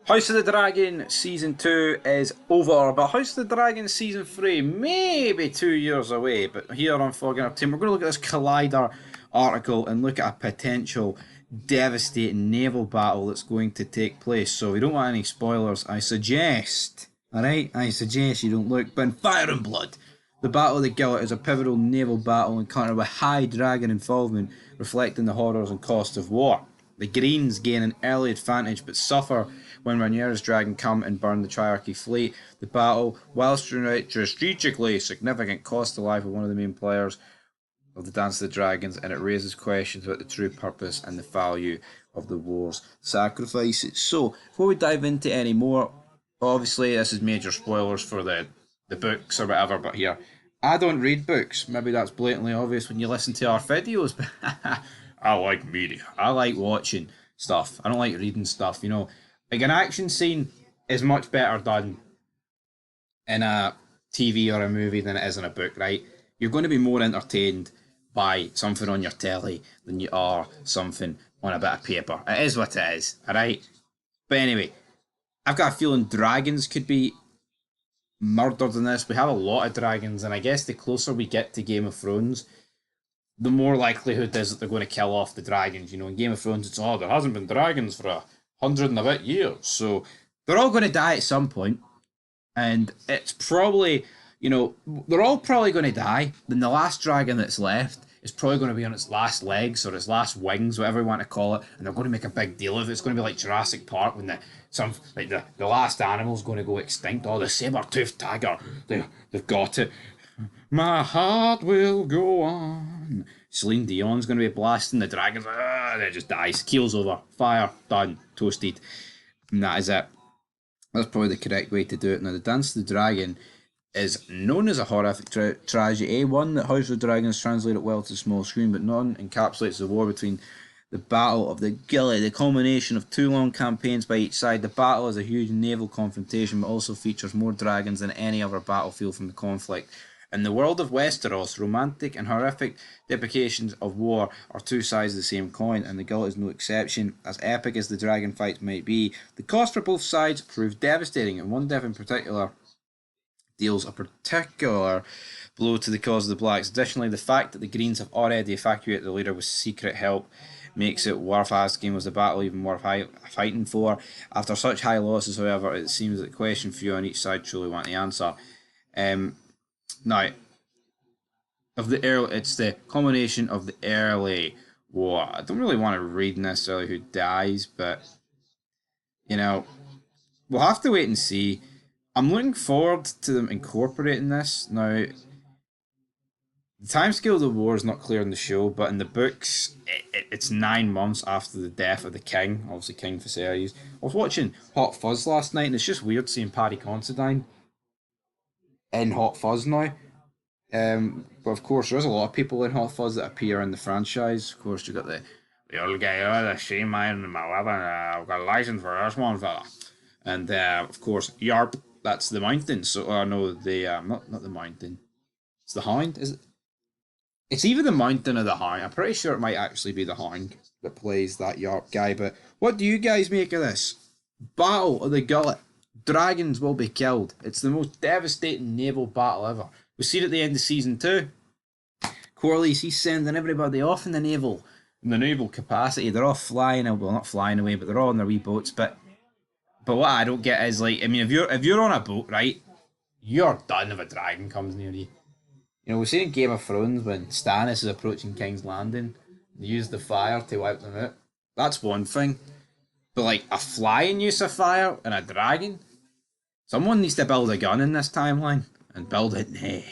House of the Dragon Season 2 is over, but House of the Dragon Season 3 maybe 2 years away. But here on Fogging Up Team, we're going to look at this Collider article and look at a potential devastating naval battle that's going to take place. So we don't want any spoilers. I suggest you don't look. But in Fire and Blood, the Battle of the Gullet is a pivotal naval battle encountered with high dragon involvement, reflecting the horrors and cost of war. The Greens gain an early advantage but suffer when Rhaenyra's dragon come and burn the Triarchy fleet. The battle, while strategically significant, cost the life of one of the main players of the Dance of the Dragons, and it raises questions about the true purpose and the value of the war's sacrifices. So, before we dive into any more, obviously this is major spoilers for the books or whatever, but here, I don't read books. Maybe that's blatantly obvious when you listen to our videos, but I like media. I like watching stuff. I don't like reading stuff, you know. Like an action scene is much better done in a TV or a movie than it is in a book, right? You're going to be more entertained by something on your telly than you are something on a bit of paper. It is what it is, alright? But anyway, I've got a feeling dragons could be murdered in this. We have a lot of dragons, and I guess the closer we get to Game of Thrones, the more likelihood is that they're going to kill off the dragons. You know, in Game of Thrones, it's, there hasn't been dragons for 100 and a bit years. So they're all going to die at some point. And it's probably, you know, they're all probably going to die. Then the last dragon that's left is probably going to be on its last legs or its last wings, whatever you want to call it. And they're going to make a big deal of it. It's going to be like Jurassic Park when the last animal's going to go extinct. Oh, the saber-toothed tiger, they've got it. My heart will go on. Celine Dion's going to be blasting the dragons. And it just dies. Keel's over. Fire. Done. Toasted. And that is it. That's probably the correct way to do it. Now, the Dance of the Dragon is known as a horrific tragedy. One that House of the Dragons translated well to the small screen, but none encapsulates the war between the Battle of the Gullet, the culmination of 2 long campaigns by each side. The battle is a huge naval confrontation, but also features more dragons than any other battlefield from the conflict. In the world of Westeros, romantic and horrific depications of war are 2 sides of the same coin, and the Gullet is no exception. As epic as the dragon fights might be, the cost for both sides proved devastating, and one death in particular deals a particular blow to the cause of the Blacks. Additionally, the fact that the Greens have already evacuated the leader with secret help makes it worth asking, was the battle even worth fighting for? After such high losses, however, it seems that the question few on each side truly want the answer. Now, it's the culmination of the early war. I don't really want to read necessarily who dies, but, you know, we'll have to wait and see. I'm looking forward to them incorporating this. Now, the timescale of the war is not clear in the show, but in the books, it's 9 months after the death of the king, obviously King Viserys. I was watching Hot Fuzz last night, and it's just weird seeing Paddy Considine in Hot Fuzz now. But of course, there's a lot of people in Hot Fuzz that appear in the franchise. Of course, you got the old guy, the same man in my weapon. I've got a license for this one, fella. And of course, Yarp. That's the mountain. So no, the not the mountain. It's the Hound. Is it? It's either the mountain or the Hound. I'm pretty sure it might actually be the Hound that plays that Yarp guy. But what do you guys make of this? Battle of the Gullet. Dragons will be killed. It's the most devastating naval battle ever. We see it at the end of season 2. Corlys, he's sending everybody off in the naval capacity. They're all flying, well, not flying away, but they're all on their wee boats. But what I don't get is, like, I mean, if you're on a boat, right, you're done if a dragon comes near you. You know, we've seen in Game of Thrones when Stannis is approaching King's Landing, they use the fire to wipe them out. That's one thing. But, like, a flying use of fire and a dragon? Someone needs to build a gun in this timeline and build it now.